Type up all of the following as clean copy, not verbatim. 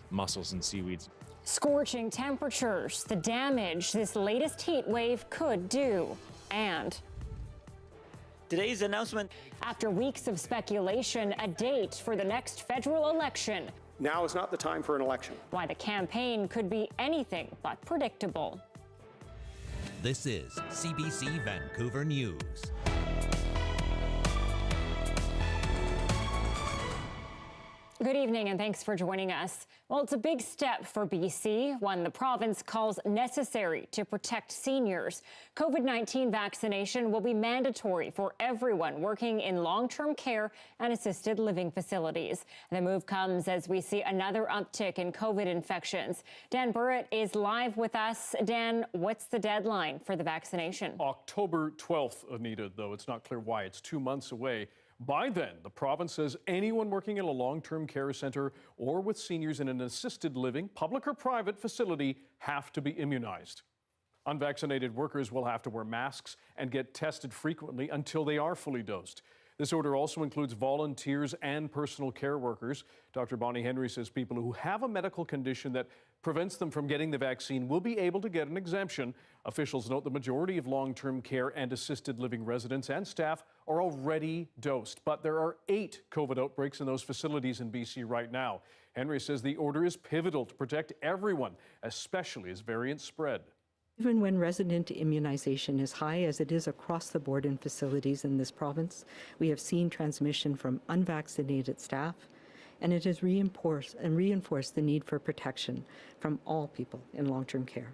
mussels and seaweeds. Scorching temperatures, the damage this latest heat wave could do, and today's announcement. After weeks of speculation, a date for the next federal election. Now is not the time for an election. Why the campaign could be anything but predictable. This is CBC Vancouver News. Good evening and thanks for joining us. Well, it's a big step for BC, one the province calls necessary to protect seniors. COVID-19 vaccination will be mandatory for everyone working in long-term care and assisted living facilities. The move comes as we see another uptick in COVID infections. Dan Burrett is live with us. Dan, what's the deadline for the vaccination? October 12th, Anita, though it's not clear why. It's 2 months away. By then, the province says anyone working in a long-term care center or with seniors in an assisted living, public or private facility, have to be immunized. Unvaccinated workers will have to wear masks and get tested frequently until they are fully dosed. This order also includes volunteers and personal care workers. Dr. Bonnie Henry says people who have a medical condition that prevents them from getting the vaccine will be able to get an exemption. Officials note the majority of long-term care and assisted living residents and staff are already dosed, but there are 8 COVID outbreaks in those facilities in BC right now. Henry says the order is pivotal to protect everyone, especially as variants spread. Even when resident immunization is high, as it is across the board in facilities in this province, we have seen transmission from unvaccinated staff, and it has reinforced the need for protection from all people in long-term care.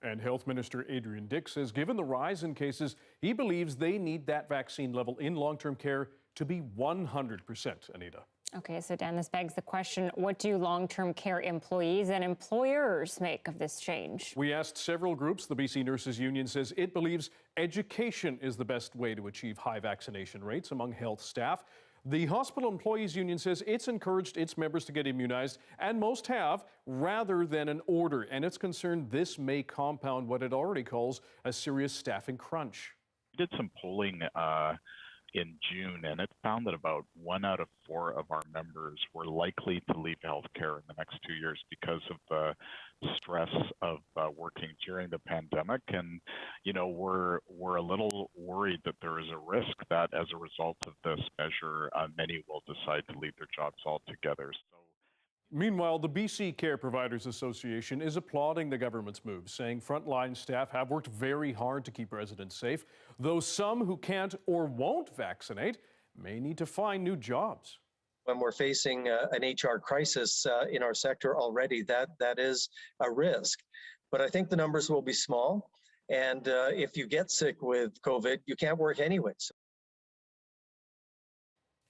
And Health Minister Adrian Dix says given the rise in cases, he believes they need that vaccine level in long-term care to be 100%, Anita. Okay, so Dan, this begs the question, what do long-term care employees and employers make of this change? We asked several groups. The BC Nurses Union says it believes education is the best way to achieve high vaccination rates among health staff. The Hospital Employees Union says it's encouraged its members to get immunized, and most have, rather than an order. And it's concerned this may compound what it already calls a serious staffing crunch. We did some polling in June, and it found that about 1 out of 4 of our members were likely to leave healthcare in the next 2 years because of the stress of working during the pandemic. And, you know, we're a little worried that there is a risk that as a result of this measure, many will decide to leave their jobs altogether. Meanwhile, the BC Care Providers Association is applauding the government's move, saying frontline staff have worked very hard to keep residents safe, though some who can't or won't vaccinate may need to find new jobs. When we're facing an HR crisis in our sector already, that is a risk. But I think the numbers will be small, and if you get sick with COVID, you can't work anyways.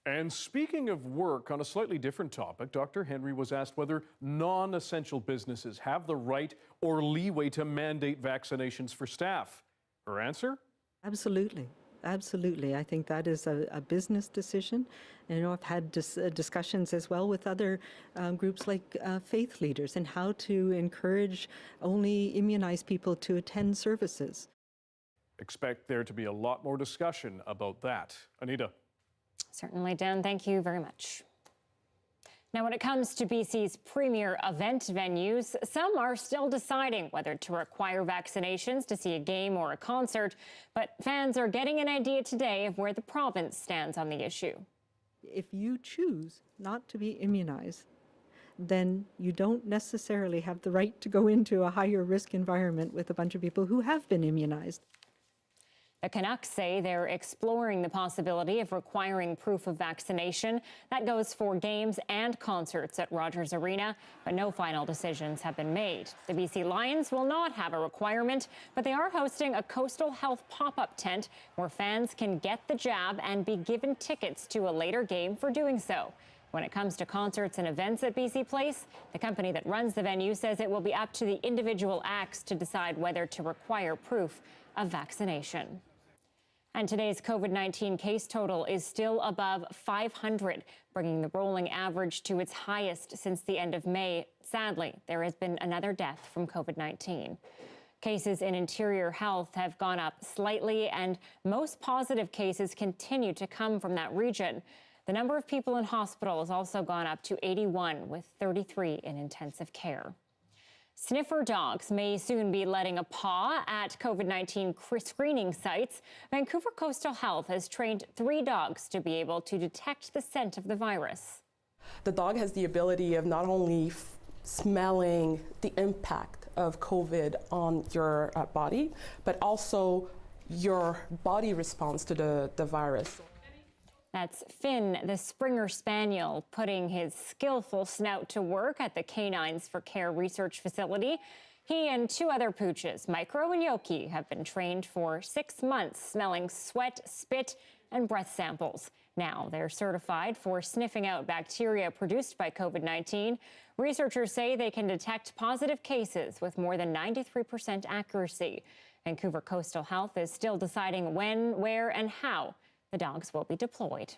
And speaking of work, on a slightly different topic, Dr. Henry was asked whether non-essential businesses have the right or leeway to mandate vaccinations for staff. Her answer? Absolutely. Absolutely. I think that is a business decision. And, you know, I've had discussions as well with other groups like faith leaders and how to encourage only immunized people to attend services. Expect there to be a lot more discussion about that. Anita. Certainly, Dan. Thank you very much. Now, when it comes to BC's premier event venues, some are still deciding whether to require vaccinations to see a game or a concert, but fans are getting an idea today of where the province stands on the issue. If you choose not to be immunized, then you don't necessarily have the right to go into a higher risk environment with a bunch of people who have been immunized. The Canucks say they're exploring the possibility of requiring proof of vaccination. That goes for games and concerts at Rogers Arena, but no final decisions have been made. The BC Lions will not have a requirement, but they are hosting a coastal health pop-up tent where fans can get the jab and be given tickets to a later game for doing so. When it comes to concerts and events at BC Place, the company that runs the venue says it will be up to the individual acts to decide whether to require proof of vaccination. And today's COVID-19 case total is still above 500, bringing the rolling average to its highest since the end of May. Sadly, there has been another death from COVID-19. Cases in Interior Health have gone up slightly, and most positive cases continue to come from that region. The number of people in hospital has also gone up to 81, with 33 in intensive care. Sniffer dogs may soon be letting a paw at COVID-19 screening sites. Vancouver Coastal Health has trained 3 dogs to be able to detect the scent of the virus. The dog has the ability of not only smelling the impact of COVID on your body, but also your body response to the virus. That's Finn, the Springer Spaniel, putting his skillful snout to work at the Canines for Care research facility. He and 2 other pooches, Micro and Yoki, have been trained for 6 months, smelling sweat, spit, and breath samples. Now they're certified for sniffing out bacteria produced by COVID-19. Researchers say they can detect positive cases with more than 93% accuracy. Vancouver Coastal Health is still deciding when, where, and how the dogs will be deployed.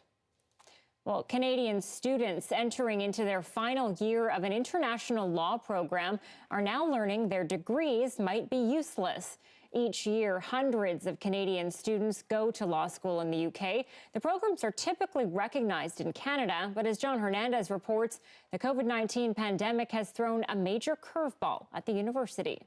Well, Canadian students entering into their final year of an international law program are now learning their degrees might be useless. Each year, hundreds of Canadian students go to law school in the UK. The programs are typically recognized in Canada, but as John Hernandez reports, the COVID-19 pandemic has thrown a major curveball at the university.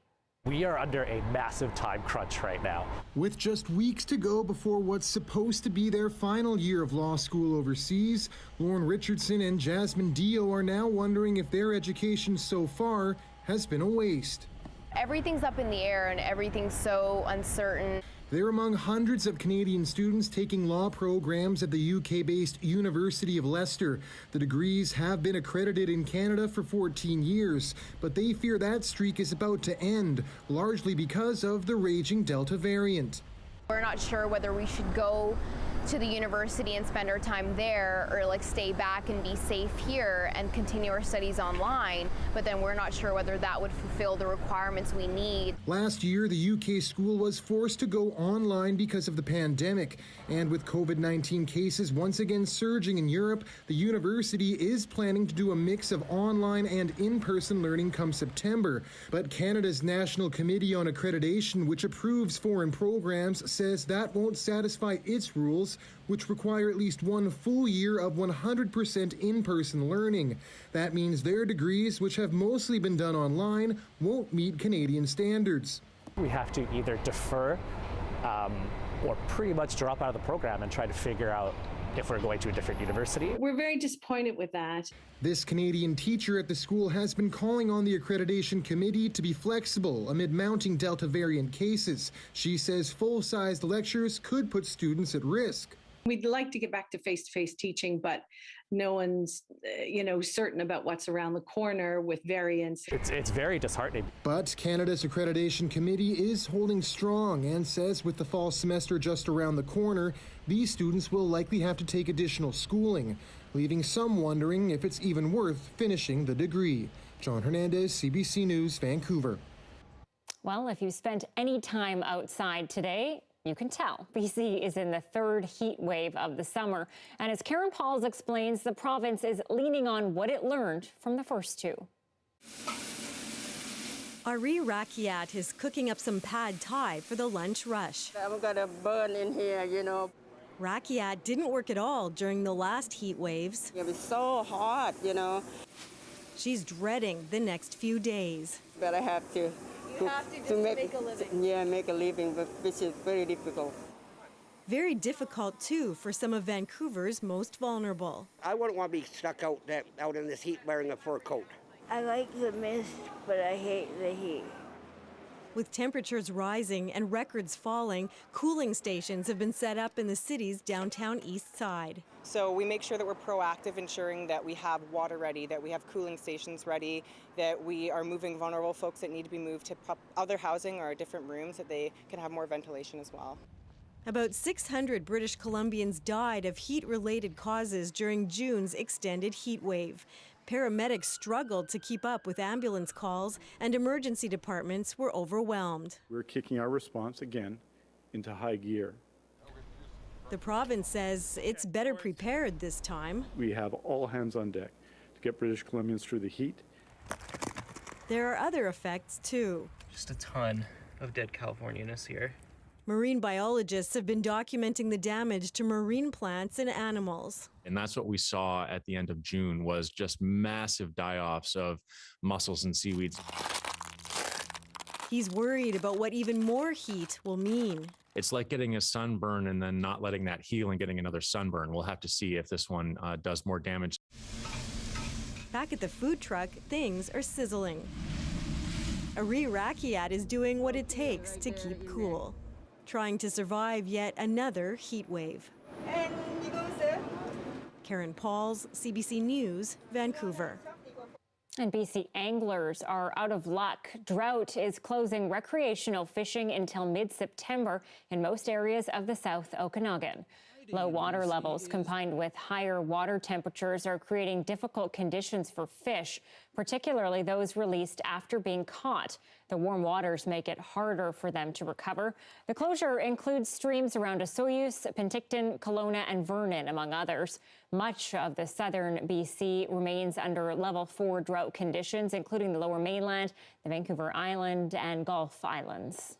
We are under a massive time crunch right now. With just weeks to go before what's supposed to be their final year of law school overseas, Lauren Richardson and Jasmine Dio are now wondering if their education so far has been a waste. Everything's up in the air and everything's so uncertain. They're among hundreds of Canadian students taking law programs at the UK-based University of Leicester. The degrees have been accredited in Canada for 14 years, but they fear that streak is about to end, largely because of the raging Delta variant. We're not sure whether we should go to the university and spend our time there or stay back and be safe here and continue our studies online, but then we're not sure whether that would fulfill the requirements we need. Last year, the UK school was forced to go online because of the pandemic, and with COVID-19 cases once again surging in Europe, the university is planning to do a mix of online and in-person learning come September. But Canada's National Committee on Accreditation, which approves foreign programs, says that won't satisfy its rules, which require at least 1 full year of 100% in-person learning. That means their degrees, which have mostly been done online, won't meet Canadian standards. We have to either defer or pretty much drop out of the program and try to figure out if we're going to a different university. We're very disappointed with that. This Canadian teacher at the school has been calling on the Accreditation Committee to be flexible amid mounting Delta variant cases. She says full-sized lectures could put students at risk. We'd like to get back to face-to-face teaching, but no one's, certain about what's around the corner with variants. It's very disheartening. But Canada's Accreditation Committee is holding strong and says with the fall semester just around the corner, these students will likely have to take additional schooling, leaving some wondering if it's even worth finishing the degree. John Hernandez, CBC News, Vancouver. Well, if you spent any time outside today, you can tell BC is in the 3rd heat wave of the summer. And as Karen Pauls explains, the province is leaning on what it learned from the first 2. Ari Rakiat is cooking up some pad thai for the lunch rush. I'm gonna burn in here, Rakiat didn't work at all during the last heat waves. It was so hot, She's dreading the next few days. But I have to. You have to just make a living. Yeah, make a living, which is very difficult. Very difficult, too, for some of Vancouver's most vulnerable. I wouldn't want to be stuck out in this heat wearing a fur coat. I like the mist, but I hate the heat. With temperatures rising and records falling, cooling stations have been set up in the city's downtown east side. So we make sure that we're proactive, ensuring that we have water ready, that we have cooling stations ready, that we are moving vulnerable folks that need to be moved to other housing or different rooms, that they can have more ventilation as well. About 600 British Columbians died of heat-related causes during June's extended heat wave. Paramedics struggled to keep up with ambulance calls, and emergency departments were overwhelmed. We're kicking our response again into high gear. The province says it's better prepared this time. We have all hands on deck to get British Columbians through the heat. There are other effects, too. Just a ton of dead Californians here. Marine biologists have been documenting the damage to marine plants and animals. And that's what we saw at the end of June, was just massive die-offs of mussels and seaweeds. He's worried about what even more heat will mean. It's like getting a sunburn and then not letting that heal and getting another sunburn. We'll have to see if this one does more damage. Back at the food truck, things are sizzling. Ari Rakiat is doing what it takes to keep cool, trying to survive yet another heat wave. And you go, sir. Karen Pauls, CBC News, Vancouver. And BC anglers are out of luck. Drought is closing recreational fishing until mid-September in most areas of the South Okanagan. Low water levels combined with higher water temperatures are creating difficult conditions for fish, particularly those released after being caught. The warm waters make it harder for them to recover. The closure includes streams around Osoyoos, Penticton, Kelowna, and Vernon, among others. Much of the southern BC remains under level 4 drought conditions, including the Lower Mainland, the Vancouver Island, and Gulf Islands.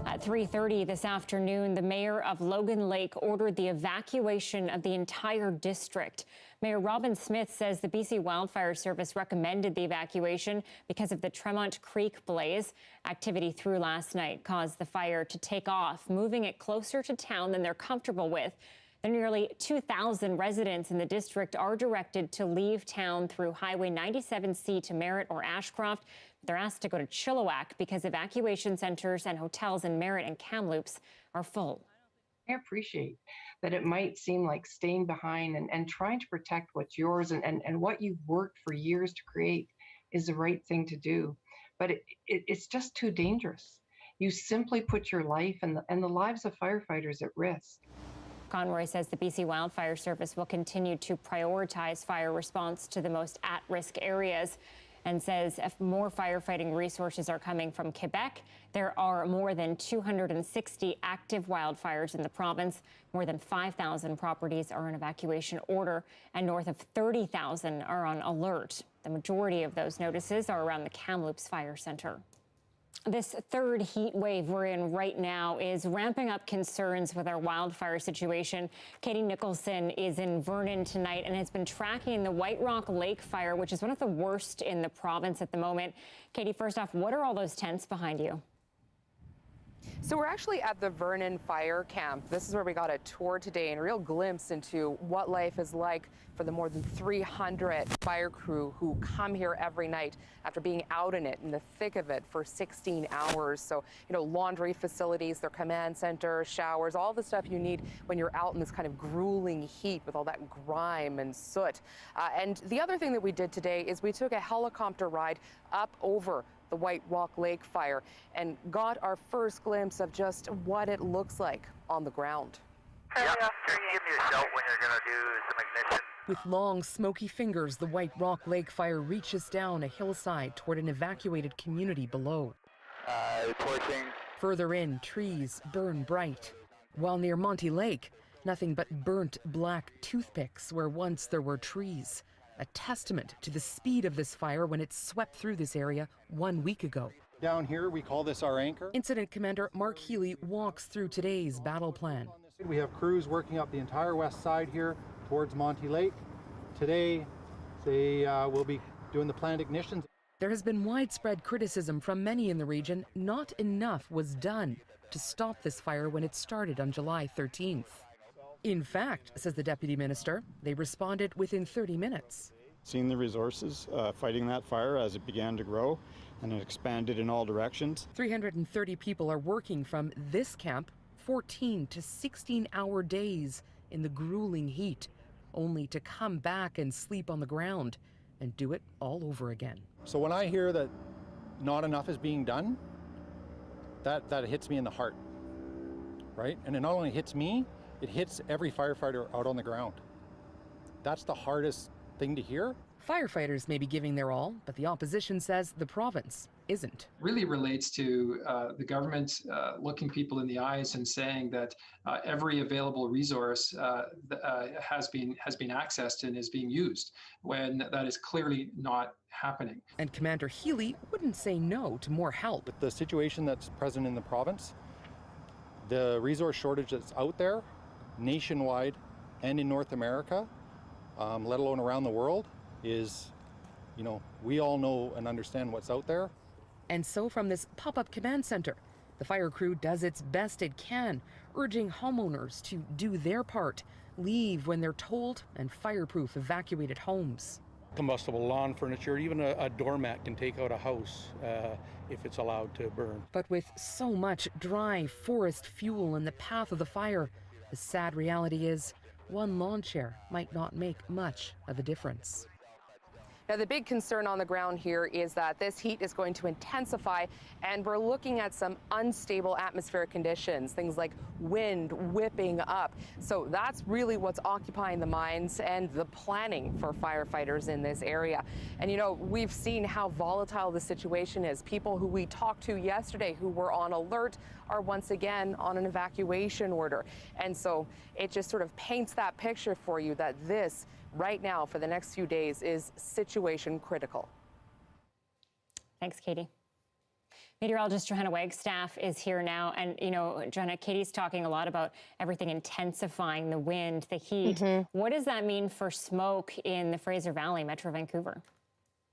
At 3:30 this afternoon, the mayor of Logan Lake ordered the evacuation of the entire district. Mayor Robin Smith says the BC Wildfire Service recommended the evacuation because of the Tremont Creek blaze. Activity through last night caused the fire to take off, moving it closer to town than they're comfortable with. The nearly 2,000 residents in the district are directed to leave town through Highway 97C to Merritt or Ashcroft. They're asked to go to Chilliwack because evacuation centers and hotels in Merritt and Kamloops are full. I appreciate that it might seem like staying behind and trying to protect what's yours and what you've worked for years to create is the right thing to do. But it's just too dangerous. You simply put your life and the lives of firefighters at risk. Conroy says the BC Wildfire Service will continue to prioritize fire response to the most at-risk areas, and says if more firefighting resources are coming from Quebec. There are more than 260 active wildfires in the province. More than 5,000 properties are in evacuation order, and north of 30,000 are on alert. The majority of those notices are around the Kamloops Fire Centre. This third heat wave we're in right now is ramping up concerns with our wildfire situation. Katie Nicholson is in Vernon tonight and has been tracking the White Rock Lake fire, which is one of the worst in the province at the moment. Katie, first off, what are all those tents behind you? So we're actually at the Vernon Fire Camp. This is where we got a tour today and a real glimpse into what life is like for the more than 300 fire crew who come here every night after being out in it, in the thick of it, for 16 hours. So, laundry facilities, their command center, showers, all the stuff you need when you're out in this kind of grueling heat with all that grime and soot. And the other thing that we did today is we took a helicopter ride up over the White Rock Lake fire and got our first glimpse of just what it looks like on the ground. Yep. Just give me a shout when you're going to do some ignition. With long, smoky fingers, the White Rock Lake fire reaches down a hillside toward an evacuated community below. Reporting. Further in, trees burn bright. While near Monty Lake, nothing but burnt black toothpicks where once there were trees. A testament to the speed of this fire when it swept through this area 1 week ago. Down here, we call this our anchor. Incident Commander Mark Healy walks through today's battle plan. We have crews working up the entire west side here towards Monty Lake. Today, they will be doing the planned ignitions. There has been widespread criticism from many in the region. Not enough was done to stop this fire when it started on July 13th. In fact, says the Deputy Minister, they responded within 30 minutes. Seeing the resources fighting that fire as it began to grow and it expanded in all directions. 330 people are working from this camp 14 to 16-hour days in the grueling heat, only to come back and sleep on the ground and do it all over again. So when I hear that not enough is being done, that hits me in the heart, right? And it not only hits me, it hits every firefighter out on the ground. That's the hardest thing to hear. Firefighters may be giving their all, but the opposition says the province isn't. Really relates to the government looking people in the eyes and saying that every available resource has been accessed and is being used, when that is clearly not happening. And Commander Healy wouldn't say no to more help. With the situation that's present in the province, the resource shortage that's out there, nationwide and in North America, let alone around the world, is, we all know and understand what's out there. And so from this pop-up command center, the fire crew does its best it can, urging homeowners to do their part, leave when they're told, and fireproof evacuated homes. Combustible lawn furniture, even a doormat can take out a house if it's allowed to burn. But with so much dry forest fuel in the path of the fire, the sad reality is one lawn chair might not make much of a difference. Now, the big concern on the ground here is that this heat is going to intensify, and we're looking at some unstable atmospheric conditions, things like wind whipping up. So that's really what's occupying the minds and the planning for firefighters in this area. And, we've seen how volatile the situation is. People who we talked to yesterday who were on alert are once again on an evacuation order. And so it just sort of paints that picture for you that this right now for the next few days is situation critical. Thanks, Katie. Meteorologist Johanna Wagstaffe is here now. And, Johanna, Katie's talking a lot about everything intensifying, the wind, the heat. What does that mean for smoke in the Fraser Valley, Metro Vancouver?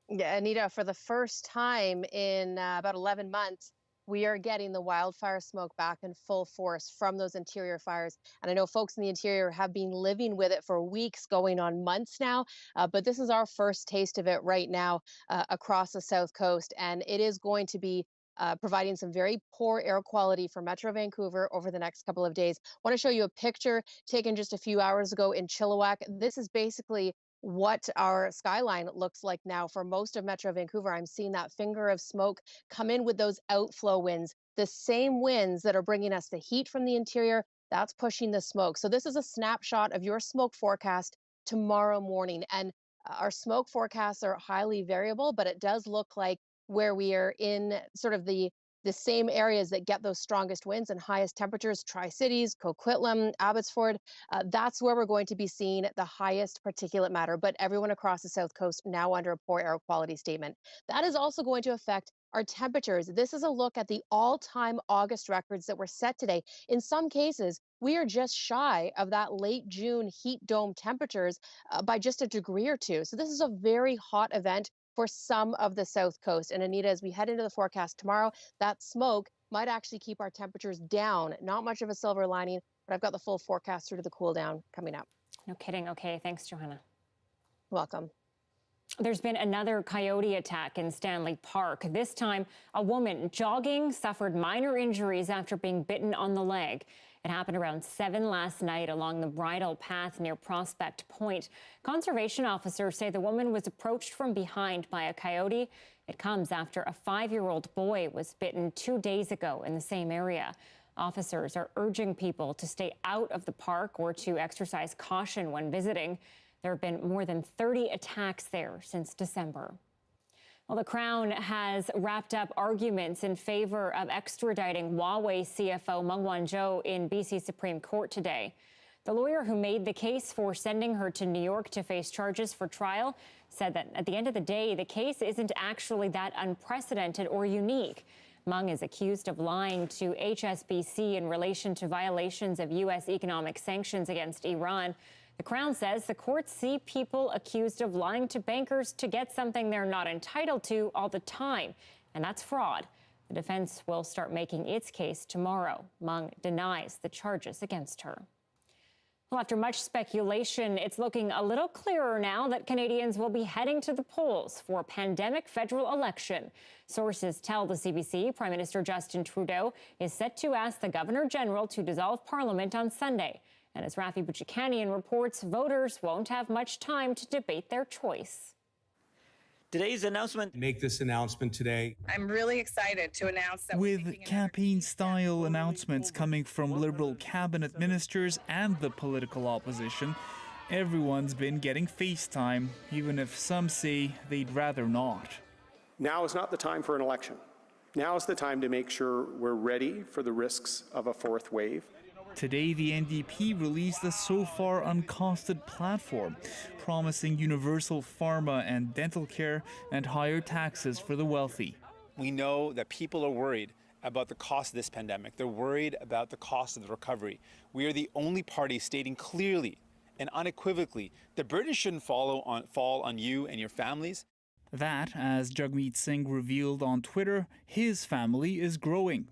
Yeah, Anita, for the first time in about 11 months, we are getting the wildfire smoke back in full force from those interior fires. And I know folks in the interior have been living with it for weeks, going on months now, but this is our first taste of it right now across the South Coast. And it is going to be providing some very poor air quality for Metro Vancouver over the next couple of days. I want to show you a picture taken just a few hours ago in Chilliwack. This is basically what our skyline looks like now for most of Metro Vancouver. I'm seeing that finger of smoke come in with those outflow winds, the same winds that are bringing us the heat from the interior. That's pushing the smoke. So this is a snapshot of your smoke forecast tomorrow morning. And our smoke forecasts are highly variable, but it does look like where we are in sort of the same areas that get those strongest winds and highest temperatures, Tri-Cities, Coquitlam, Abbotsford, that's where we're going to be seeing the highest particulate matter. But everyone across the South Coast now under a poor air quality statement. That is also going to affect our temperatures. This is a look at the all-time August records that were set today. In some cases, we are just shy of that late June heat dome temperatures by just a degree or two. So this is a very hot event for some of the South Coast. And Anita, as we head into the forecast tomorrow, that smoke might actually keep our temperatures down. Not much of a silver lining, but I've got the full forecast through to the cool down coming up. No kidding. Okay, thanks, Johanna. Welcome. There's been another coyote attack in Stanley Park. This time, a woman jogging suffered minor injuries after being bitten on the leg. It happened around 7 last night along the bridle path near Prospect Point. Conservation officers say the woman was approached from behind by a coyote. It comes after a 5-year-old boy was bitten 2 days ago in the same area. Officers are urging people to stay out of the park or to exercise caution when visiting. There have been more than 30 attacks there since December. Well, the Crown has wrapped up arguments in favor of extraditing Huawei CFO Meng Wanzhou in BC Supreme Court today. The lawyer who made the case for sending her to New York to face charges for trial said that at the end of the day, the case isn't actually that unprecedented or unique. Meng is accused of lying to HSBC in relation to violations of U.S. economic sanctions against Iran. The Crown says the courts see people accused of lying to bankers to get something they're not entitled to all the time, and that's fraud. The defense will start making its case tomorrow. Meng denies the charges against her. Well, after much speculation, it's looking a little clearer now that Canadians will be heading to the polls for a pandemic federal election. Sources tell the CBC Prime Minister Justin Trudeau is set to ask the Governor General to dissolve Parliament on Sunday. And as Rafi Bouchikanian reports, voters won't have much time to debate their choice. Today's announcement. Make this announcement today. I'm really excited to announce that with campaign-style announcements coming from Liberal cabinet ministers and the political opposition, everyone's been getting FaceTime, even if some say they'd rather not. Now is not the time for an election. Now is the time to make sure we're ready for the risks of a fourth wave. Today, the NDP released a so far uncosted platform, promising universal pharma and dental care and higher taxes for the wealthy. We know that people are worried about the cost of this pandemic. They're worried about the cost of the recovery. We are the only party stating clearly and unequivocally the burden shouldn't fall on you and your families. That, as Jagmeet Singh revealed on Twitter, his family is growing.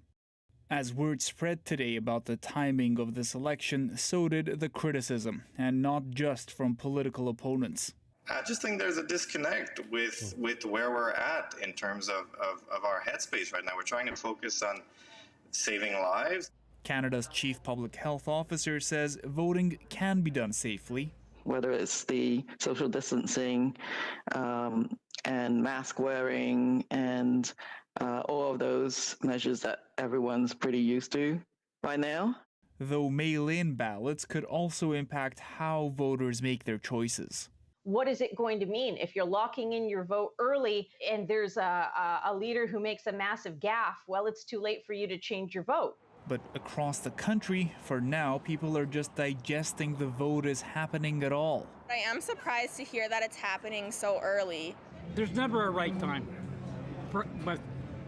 As word spread today about the timing of this election, so did the criticism, and not just from political opponents. I just think there's a disconnect with where we're at in terms of our headspace right now. We're trying to focus on saving lives. Canada's chief public health officer says voting can be done safely. Whether it's the social distancing and mask wearing and all of those measures that everyone's pretty used to by now. Though mail-in ballots could also impact how voters make their choices. What is it going to mean if you're locking in your vote early and there's a leader who makes a massive gaffe? Well, it's too late for you to change your vote. But across the country, for now, people are just digesting the vote is happening at all. I am surprised to hear that it's happening so early. There's never a right time, but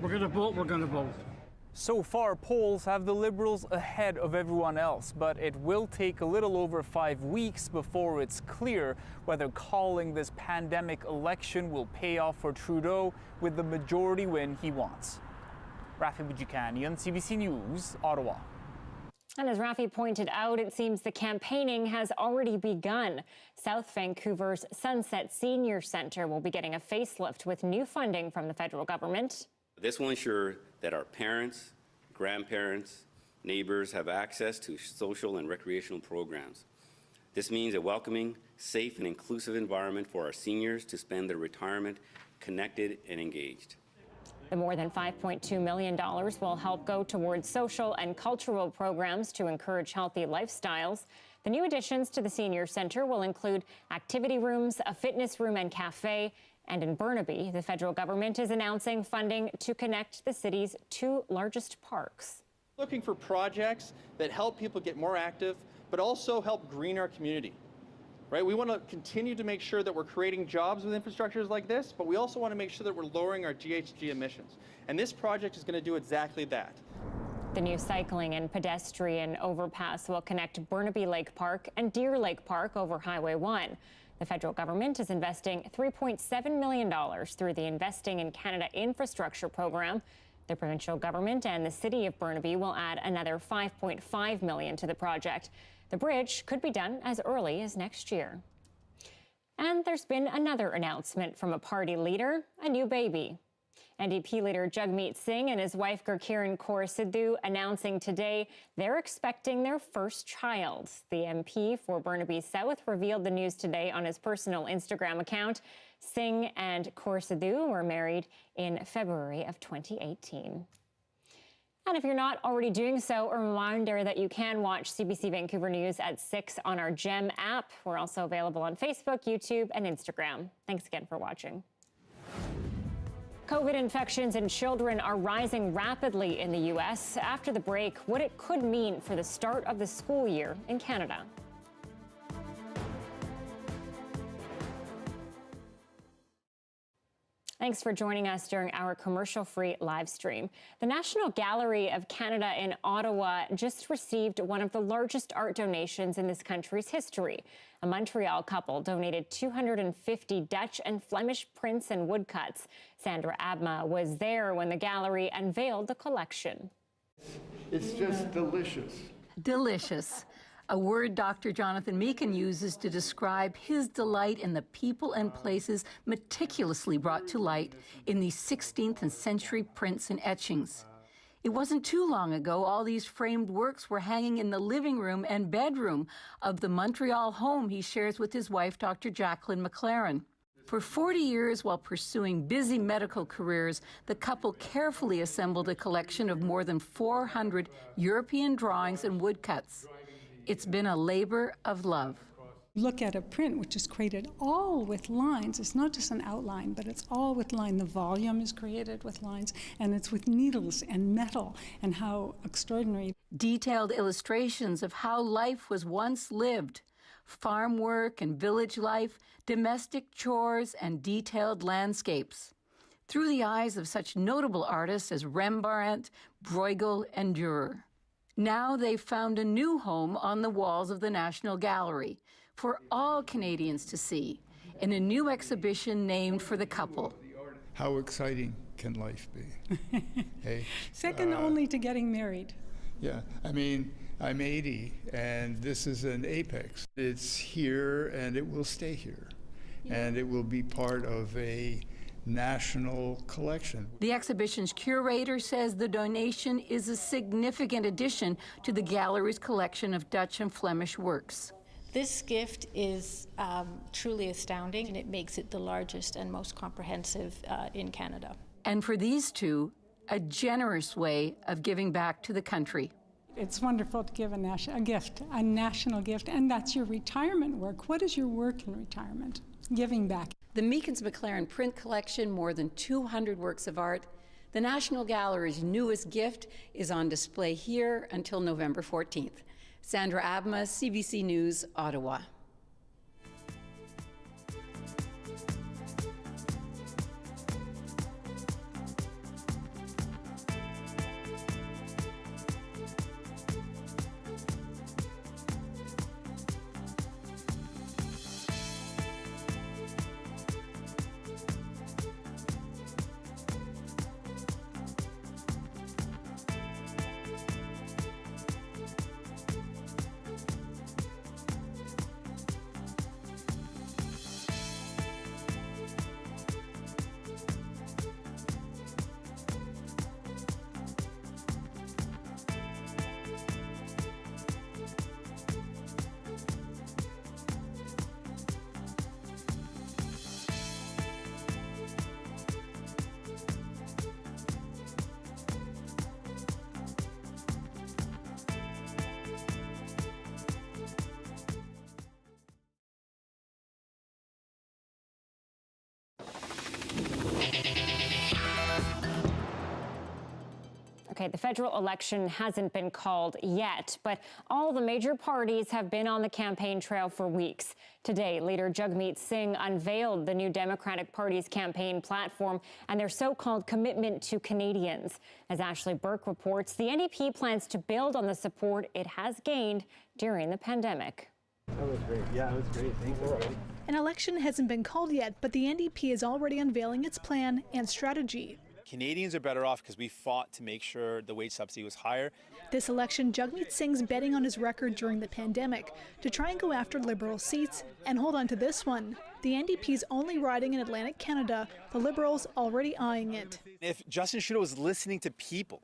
we're going to vote, we're going to vote. So far, polls have the Liberals ahead of everyone else, but it will take a little over 5 weeks before it's clear whether calling this pandemic election will pay off for Trudeau with the majority win he wants. Rafi Bujikanian, CBC News, Ottawa. And as Rafi pointed out, it seems the campaigning has already begun. South Vancouver's Sunset Senior Centre will be getting a facelift with new funding from the federal government. This will ensure that our parents, grandparents, neighbors have access to social and recreational programs. This means a welcoming, safe, and inclusive environment for our seniors to spend their retirement connected and engaged. The more than $5.2 million will help go towards social and cultural programs to encourage healthy lifestyles. The new additions to the Senior Centre will include activity rooms, a fitness room and cafe. And in Burnaby, the federal government is announcing funding to connect the city's 2 largest parks. Looking for projects that help people get more active, but also help green our community. Right? We want to continue to make sure that we're creating jobs with infrastructures like this, but we also want to make sure that we're lowering our GHG emissions. And this project is going to do exactly that. The new cycling and pedestrian overpass will connect Burnaby Lake Park and Deer Lake Park over Highway 1. The federal government is investing $3.7 million through the Investing in Canada Infrastructure Program. The provincial government and the city of Burnaby will add another $5.5 million to the project. The bridge could be done as early as next year. And there's been another announcement from a party leader, a new baby. NDP leader Jagmeet Singh and his wife Gurkiran Kaur Sidhu announcing today they're expecting their first child. The MP for Burnaby South revealed the news today on his personal Instagram account. Singh and Kaur Sidhu were married in February of 2018. And if you're not already doing so, a reminder that you can watch CBC Vancouver News at 6 on our GEM app. We're also available on Facebook, YouTube, and Instagram. Thanks again for watching. COVID infections in children are rising rapidly in the U.S. After the break, what it could mean for the start of the school year in Canada. Thanks for joining us during our commercial-free live stream. The National Gallery of Canada in Ottawa just received one of the largest art donations in this country's history. A Montreal couple donated 250 Dutch and Flemish prints and woodcuts. Sandra Abma was there when the gallery unveiled the collection. It's just delicious. Delicious. A word Dr. Jonathan Meekin uses to describe his delight in the people and places meticulously brought to light in these 16th and century prints and etchings. It wasn't too long ago all these framed works were hanging in the living room and bedroom of the Montreal home he shares with his wife, Dr. Jacqueline McLaren. For 40 years, while pursuing busy medical careers, the couple carefully assembled a collection of more than 400 European drawings and woodcuts. It's been a labor of love. Look at a print which is created all with lines. It's not just an outline, but it's all with line. The volume is created with lines, and it's with needles and metal, and how extraordinary. Detailed illustrations of how life was once lived. Farm work and village life, domestic chores, and detailed landscapes. Through the eyes of such notable artists as Rembrandt, Bruegel, and Dürer. Now they've found a new home on the walls of the National Gallery for all Canadians to see in a new exhibition named for the couple. How exciting can life be? Hey, Second only to getting married. yeah, I mean, I'm 80, and this is an apex. It's here, and it will stay here, and it will be part of a national collection. The exhibition's curator says the donation is a significant addition to the gallery's collection of Dutch and Flemish works. This gift is truly astounding, and it makes it the largest and most comprehensive in Canada. And for these two, a generous way of giving back to the country. It's wonderful to give a national gift, and that's your retirement work. What is your work in retirement? Giving back. The Meekins McLaren print collection, more than 200 works of art. The National Gallery's newest gift is on display here until November 14th. Sandra Abma, CBC News, Ottawa. Okay, the federal election hasn't been called yet, but all the major parties have been on the campaign trail for weeks. Today, leader Jagmeet Singh unveiled the new Democratic Party's campaign platform and their so-called commitment to Canadians. As Ashley Burke reports, the NDP plans to build on the support it has gained during the pandemic. That was great. Yeah, it was great. Thanks, everybody. An election hasn't been called yet, but the NDP is already unveiling its plan and strategy. Canadians are better off because we fought to make sure the wage subsidy was higher. This election, Jagmeet Singh's betting on his record during the pandemic to try and go after Liberal seats and hold on to this one. The NDP's only riding in Atlantic Canada, the Liberals already eyeing it. If Justin Trudeau was listening to people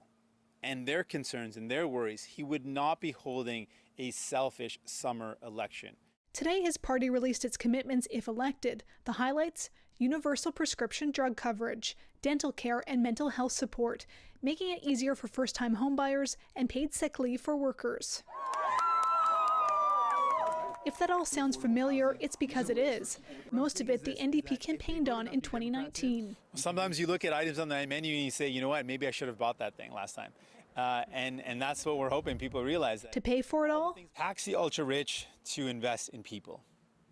and their concerns and their worries, he would not be holding a selfish summer election. Today, his party released its commitments if elected. The highlights: universal prescription drug coverage, dental care and mental health support, making it easier for first-time homebuyers, and paid sick leave for workers. If that all sounds familiar, it's because it is. Most of it the NDP campaigned on in 2019. Sometimes you look at items on the menu and you say, you know what, maybe I should have bought that thing last time. And that's what we're hoping people realize. To pay for it all? Tax the ultra-rich to invest in people.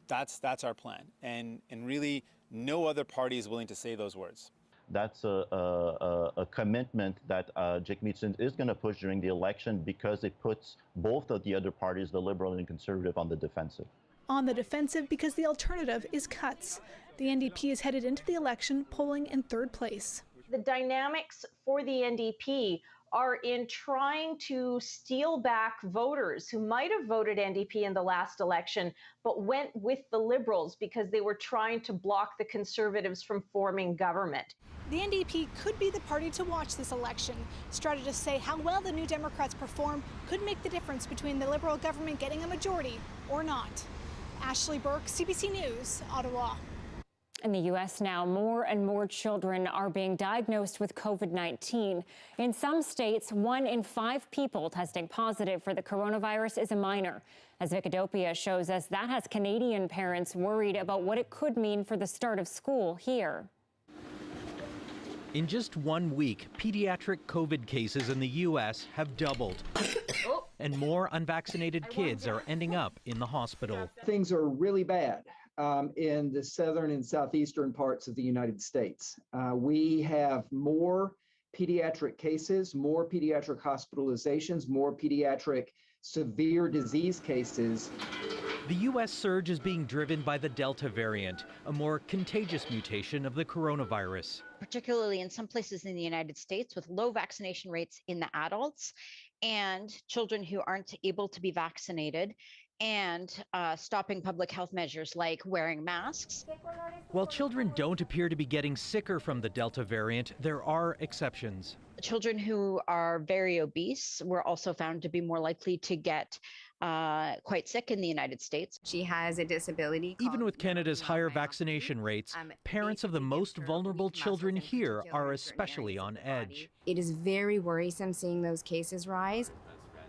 That's our plan. And really, no other party is willing to say those words. That's a commitment that Jagmeet Singh is going to push during the election because it puts both of the other parties, the Liberal and Conservative, on the defensive. On the defensive because the alternative is cuts. The NDP is headed into the election polling in third place. The dynamics for the NDP are in trying to steal back voters who might have voted NDP in the last election, but went with the Liberals because they were trying to block the Conservatives from forming government. The NDP could be the party to watch this election. Strategists say how well the New Democrats perform could make the difference between the Liberal government getting a majority or not. Ashley Burke, CBC News, Ottawa. In the U.S. now, more and more children are being diagnosed with COVID-19. In some states, 1 in 5 people testing positive for the coronavirus is a minor. As Vicadopia shows us, that has Canadian parents worried about what it could mean for the start of school here. In just 1 week, pediatric COVID cases in the U.S. have doubled. And more unvaccinated kids are ending up in the hospital. Things are really bad in the southern and southeastern parts of the United States. We have more pediatric cases, more pediatric hospitalizations, more pediatric severe disease cases. The U.S. surge is being driven by the Delta variant, a more contagious mutation of the coronavirus. Particularly in some places in the United States with low vaccination rates in the adults and children who aren't able to be vaccinated, and stopping public health measures like wearing masks. While children don't appear to be getting sicker from the Delta variant, there are exceptions. Children who are very obese were also found to be more likely to get quite sick in the United States. She has a disability. Even with Canada's higher vaccination rates, parents of the most vulnerable children here are especially on edge. It is very worrisome seeing those cases rise.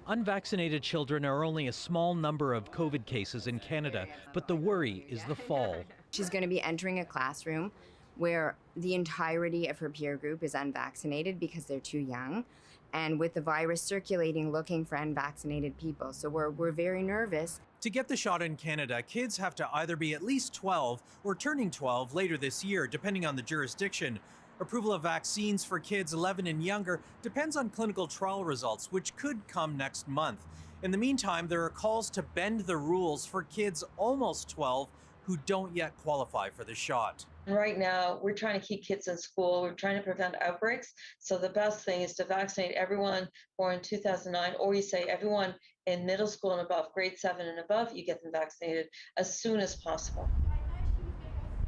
Unvaccinated children are only a small number of COVID cases in Canada, but the worry is the fall. She's going to be entering a classroom where the entirety of her peer group is unvaccinated because they're too young, and with the virus circulating, looking for unvaccinated people. So we're very nervous. To get the shot in Canada, kids have to either be at least 12 or turning 12 later this year, depending on the jurisdiction. Approval of vaccines for kids 11 and younger depends on clinical trial results, which could come next month. In the meantime, there are calls to bend the rules for kids almost 12 who don't yet qualify for the shot. Right now, we're trying to keep kids in school. We're trying to prevent outbreaks. So the best thing is to vaccinate everyone born in 2009, or you say everyone in middle school and above, grade 7 and above, you get them vaccinated as soon as possible.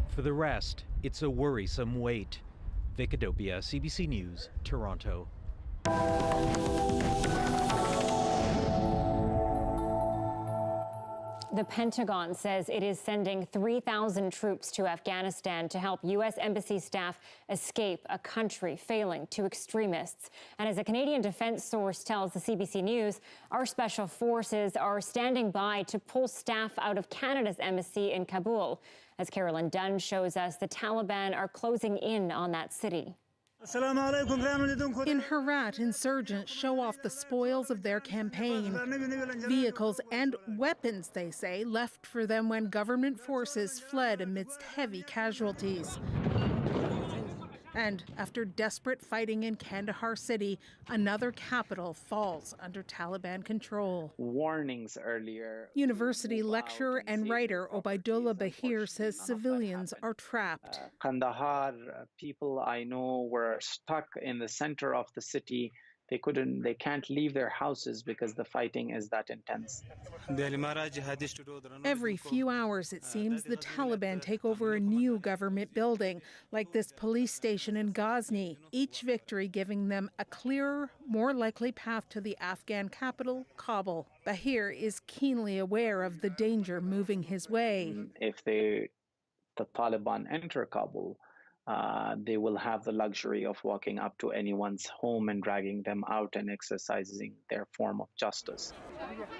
For the rest, it's a worrisome wait. Vicadopia, CBC News, Toronto. The Pentagon says it is sending 3,000 troops to Afghanistan to help U.S. embassy staff escape a country failing to extremists. And as a Canadian defense source tells the CBC News, our special forces are standing by to pull staff out of Canada's embassy in Kabul. As Carolyn Dunn shows us, the Taliban are closing in on that city. In Herat, insurgents show off the spoils of their campaign. Vehicles and weapons, they say, left for them when government forces fled amidst heavy casualties. And after desperate fighting in Kandahar city, another capital falls under Taliban control. Warnings earlier. University lecturer and writer Obaidullah Bahir says civilians are trapped. Kandahar people I know were stuck in the center of the city. They can't leave their houses because the fighting is that intense. Every few hours, it seems, the Taliban take over a new government building, like this police station in Ghazni, each victory giving them a clearer, more likely path to the Afghan capital, Kabul. Bahir is keenly aware of the danger moving his way. If the Taliban enter Kabul, they will have the luxury of walking up to anyone's home and dragging them out and exercising their form of justice.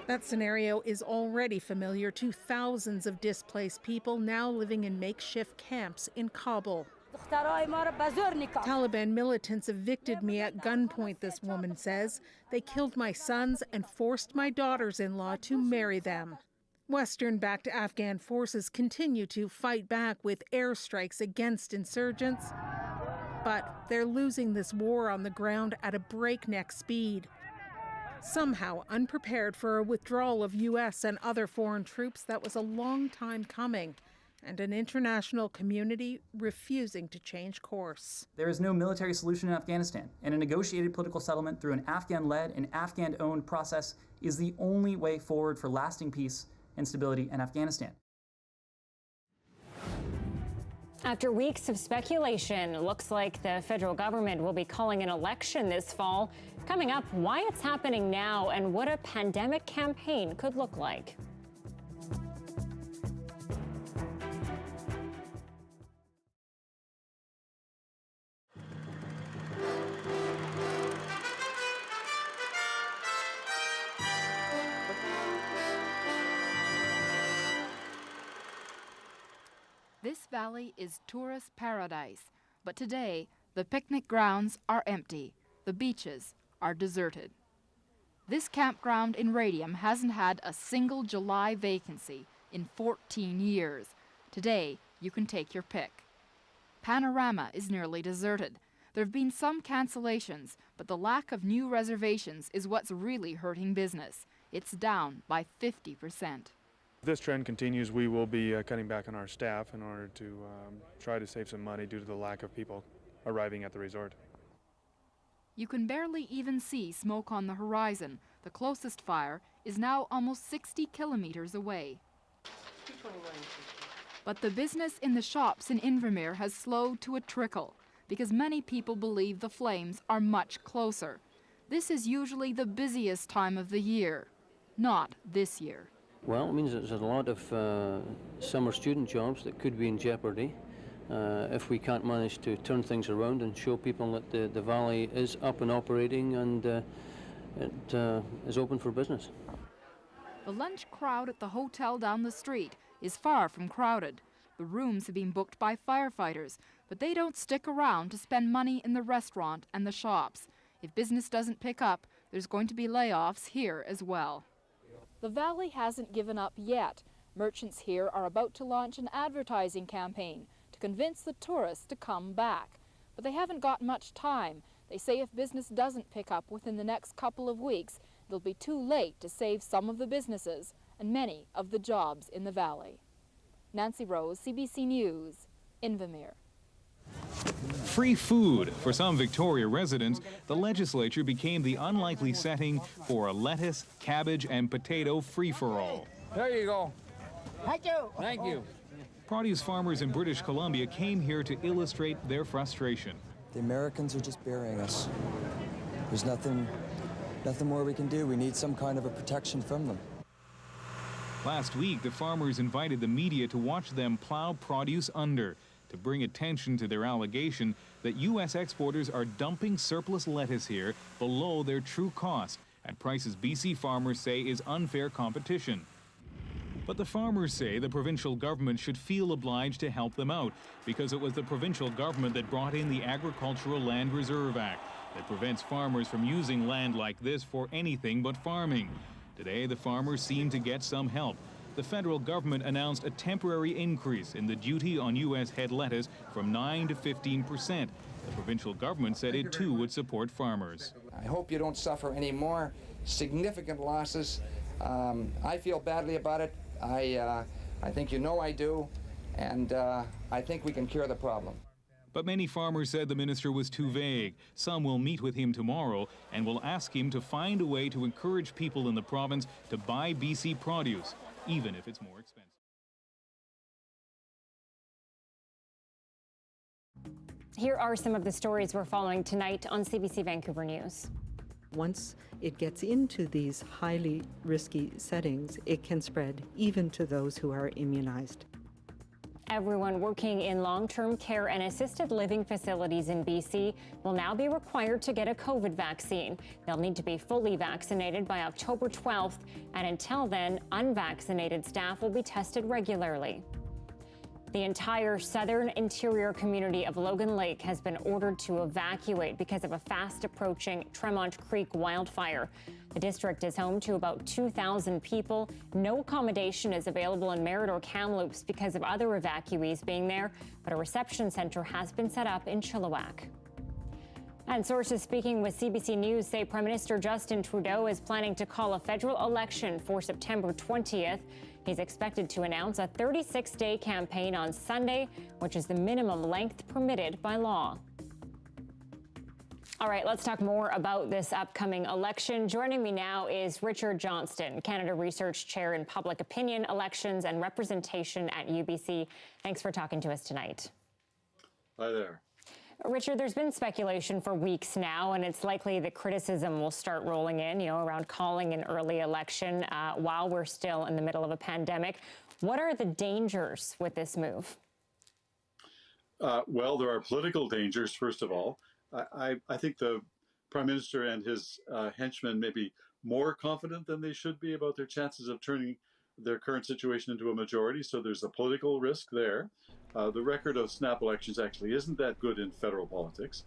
That scenario is already familiar to thousands of displaced people now living in makeshift camps in Kabul. Taliban militants evicted me at gunpoint, this woman says. They killed my sons and forced my daughters-in-law to marry them. Western-backed Afghan forces continue to fight back with airstrikes against insurgents, but they're losing this war on the ground at a breakneck speed. Somehow unprepared for a withdrawal of U.S. and other foreign troops that was a long time coming, and an international community refusing to change course. There is no military solution in Afghanistan, and a negotiated political settlement through an Afghan-led and Afghan-owned process is the only way forward for lasting peace and stability in Afghanistan. After weeks of speculation, it looks like the federal government will be calling an election this fall. Coming up, why it's happening now and what a pandemic campaign could look like. This valley is tourist paradise, but today the picnic grounds are empty. The beaches are deserted. This campground in Radium hasn't had a single July vacancy in 14 years. Today, you can take your pick. Panorama is nearly deserted. There have been some cancellations, but the lack of new reservations is what's really hurting business. It's down by 50%. If this trend continues, we will be cutting back on our staff in order to try to save some money due to the lack of people arriving at the resort. You can barely even see smoke on the horizon. The closest fire is now almost 60 kilometers away. But the business in the shops in Invermere has slowed to a trickle because many people believe the flames are much closer. This is usually the busiest time of the year. Not this year. Well, it means there's a lot of summer student jobs that could be in jeopardy if we can't manage to turn things around and show people that the valley is up and operating and it is open for business. The lunch crowd at the hotel down the street is far from crowded. The rooms have been booked by firefighters, but they don't stick around to spend money in the restaurant and the shops. If business doesn't pick up, there's going to be layoffs here as well. The valley hasn't given up yet. Merchants here are about to launch an advertising campaign to convince the tourists to come back. But they haven't got much time. They say if business doesn't pick up within the next couple of weeks, it'll be too late to save some of the businesses and many of the jobs in the valley. Nancy Rose, CBC News, Invermere. Free food. For some Victoria residents, the legislature became the unlikely setting for a lettuce, cabbage, and potato free-for-all. There you go. Thank you. Thank you. Produce farmers in British Columbia came here to illustrate their frustration. The Americans are just burying us. There's nothing more we can do. We need some kind of a protection from them. Last week, the farmers invited the media to watch them plow produce under, to bring attention to their allegation that U.S. exporters are dumping surplus lettuce here below their true cost at prices BC farmers say is unfair competition. But the farmers say the provincial government should feel obliged to help them out because it was the provincial government that brought in the Agricultural Land Reserve Act that prevents farmers from using land like this for anything but farming. Today, the farmers seem to get some help. The federal government announced a temporary increase in the duty on U.S. head lettuce from 9% to 15%. The provincial government said it too would support farmers. I hope you don't suffer any more significant losses. I feel badly about it. I think you know I do, and I think we can cure the problem. But many farmers said the minister was too vague. Some will meet with him tomorrow and will ask him to find a way to encourage people in the province to buy BC produce, even if it's more expensive. Here are some of the stories we're following tonight on CBC Vancouver News. Once it gets into these highly risky settings, it can spread even to those who are immunized. Everyone working in long-term care and assisted living facilities in BC will now be required to get a COVID vaccine. They'll need to be fully vaccinated by October 12th, and until then, unvaccinated staff will be tested regularly. The entire southern interior community of Logan Lake has been ordered to evacuate because of a fast-approaching Tremont Creek wildfire. The district is home to about 2,000 people. No accommodation is available in Merritt or Kamloops because of other evacuees being there, but a reception center has been set up in Chilliwack. And sources speaking with CBC News say Prime Minister Justin Trudeau is planning to call a federal election for September 20th. He's expected to announce a 36-day campaign on Sunday, which is the minimum length permitted by law. All right, let's talk more about this upcoming election. Joining me now is Richard Johnston, Canada Research Chair in Public Opinion, Elections and Representation at UBC. Thanks for talking to us tonight. Hi there. Richard, there's been speculation for weeks now, and it's likely that criticism will start rolling in, around calling an early election while we're still in the middle of a pandemic. What are the dangers with this move? Well, there are political dangers, first of all. I think the Prime Minister and his henchmen may be more confident than they should be about their chances of turning their current situation into a majority, so there's a political risk there. The record of snap elections actually isn't that good in federal politics.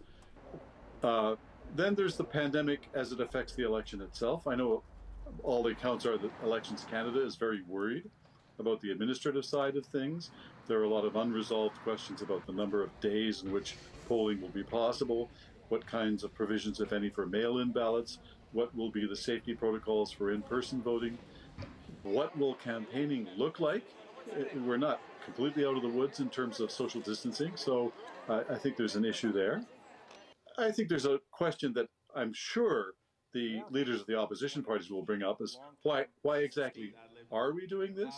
Then there's the pandemic as it affects the election itself. I know all the accounts are that Elections Canada is very worried about the administrative side of things. There are a lot of unresolved questions about the number of days in which polling will be possible, what kinds of provisions, if any, for mail-in ballots, what will be the safety protocols for in-person voting, what will campaigning look like? We're not completely out of the woods in terms of social distancing, so I think there's an issue there. I think there's a question that I'm sure the leaders of the opposition parties will bring up is why exactly are we doing this?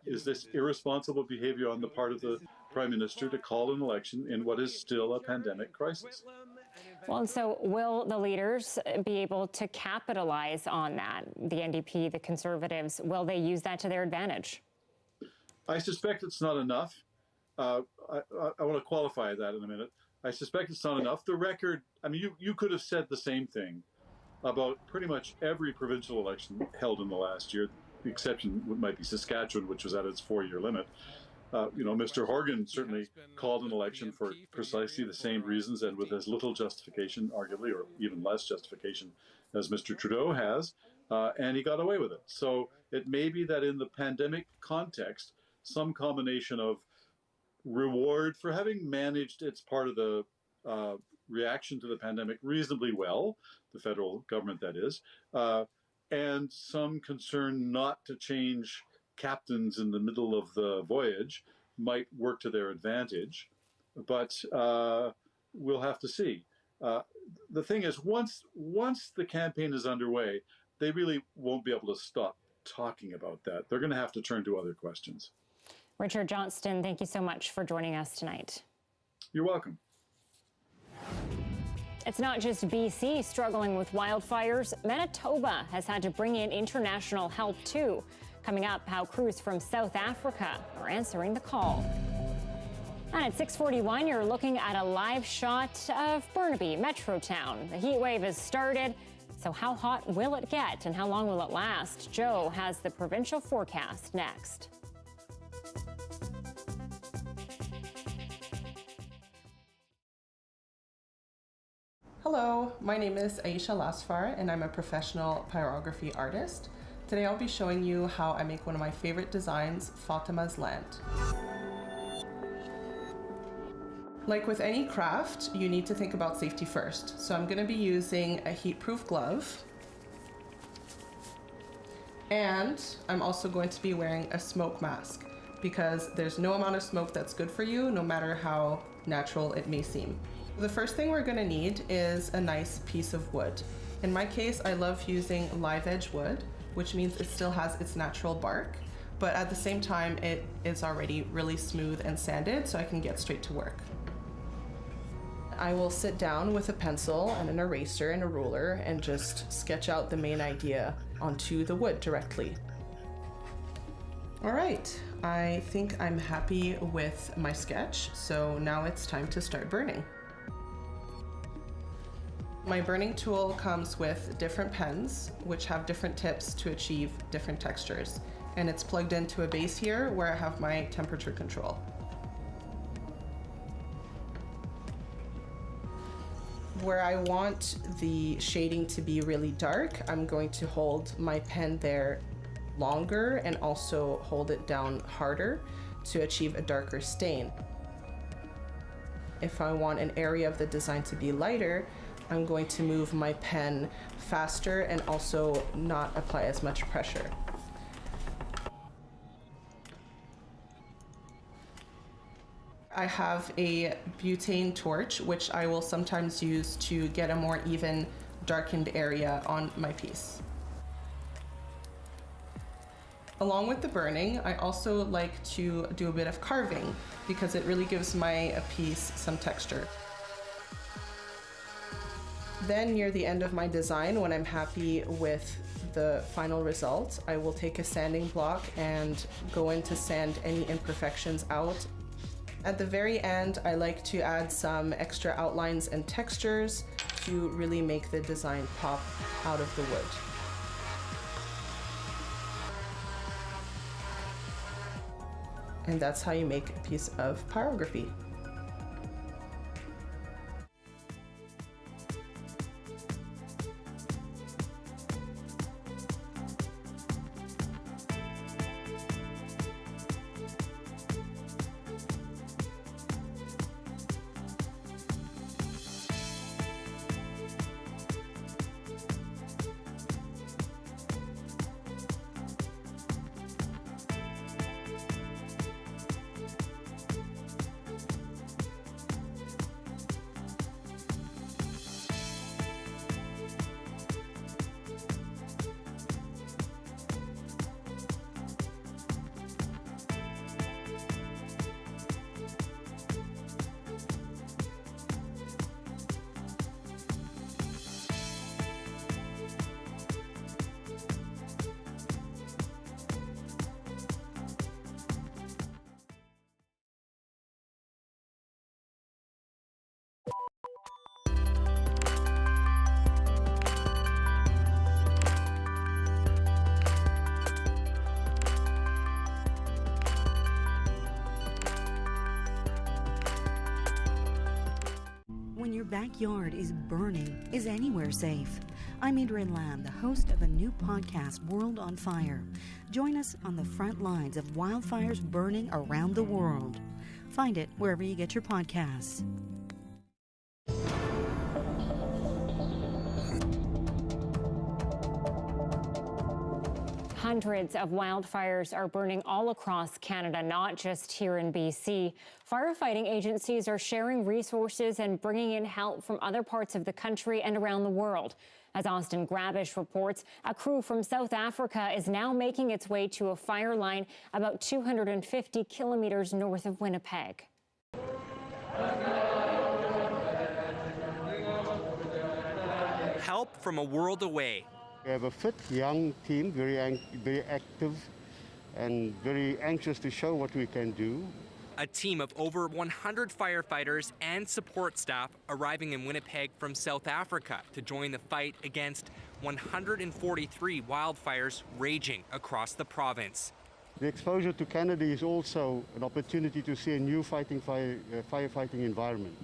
Is this irresponsible behavior on the part of the Prime Minister to call an election in what is still a pandemic crisis? Well, and so will the leaders be able to capitalize on that? The NDP, the Conservatives, will they use that to their advantage? I suspect it's not enough. I want to qualify that in a minute. I suspect it's not enough. The record, I mean, you could have said the same thing about pretty much every provincial election held in the last year. The exception might be Saskatchewan, which was at its 4-year limit. Mr. Horgan certainly called an election for precisely the same reasons and with as little justification, arguably, or even less justification as Mr. Trudeau has, and he got away with it. So it may be that in the pandemic context, some combination of reward for having managed its part of the reaction to the pandemic reasonably well, the federal government that is, and some concern not to change captains in the middle of the voyage might work to their advantage, but we'll have to see. The thing is, once the campaign is underway, they really won't be able to stop talking about that. They're going to have to turn to other questions. Richard Johnston, thank you so much for joining us tonight. You're welcome. It's not just BC struggling with wildfires. Manitoba has had to bring in international help too. Coming up, how crews from South Africa are answering the call. And at 6:41, you're looking at a live shot of Burnaby, Metrotown. The heat wave has started. So how hot will it get and how long will it last? Joe has the provincial forecast next. Hello, my name is Aisha Lasfar and I'm a professional pyrography artist. Today I'll be showing you how I make one of my favorite designs, Fatima's Land. Like with any craft, you need to think about safety first. So I'm going to be using a heat-proof glove. And I'm also going to be wearing a smoke mask because there's no amount of smoke that's good for you, no matter how natural it may seem. The first thing we're going to need is a nice piece of wood. In my case, I love using live edge wood, which means it still has its natural bark, but at the same time, it is already really smooth and sanded, so I can get straight to work. I will sit down with a pencil and an eraser and a ruler and just sketch out the main idea onto the wood directly. All right, I think I'm happy with my sketch, so now it's time to start burning. My burning tool comes with different pens, which have different tips to achieve different textures. And it's plugged into a base here where I have my temperature control. Where I want the shading to be really dark, I'm going to hold my pen there longer and also hold it down harder to achieve a darker stain. If I want an area of the design to be lighter, I'm going to move my pen faster and also not apply as much pressure. I have a butane torch, which I will sometimes use to get a more even darkened area on my piece. Along with the burning, I also like to do a bit of carving because it really gives my piece some texture. Then near the end of my design, when I'm happy with the final result, I will take a sanding block and go in to sand any imperfections out. At the very end, I like to add some extra outlines and textures to really make the design pop out of the wood. And that's how you make a piece of pyrography. When your backyard is burning, is anywhere safe? I'm Adrienne Lamb, the host of a new podcast, World on Fire. Join us on the front lines of wildfires burning around the world. Find it wherever you get your podcasts. Hundreds of wildfires are burning all across Canada, not just here in BC. Firefighting agencies are sharing resources and bringing in help from other parts of the country and around the world. As Austin Grabish reports, a crew from South Africa is now making its way to a fire line about 250 kilometers north of Winnipeg. Help from a world away. We have a fit, young team, very active and very anxious to show what we can do. A team of over 100 firefighters and support staff arriving in Winnipeg from South Africa to join the fight against 143 wildfires raging across the province. The exposure to Canada is also an opportunity to see a new firefighting environment.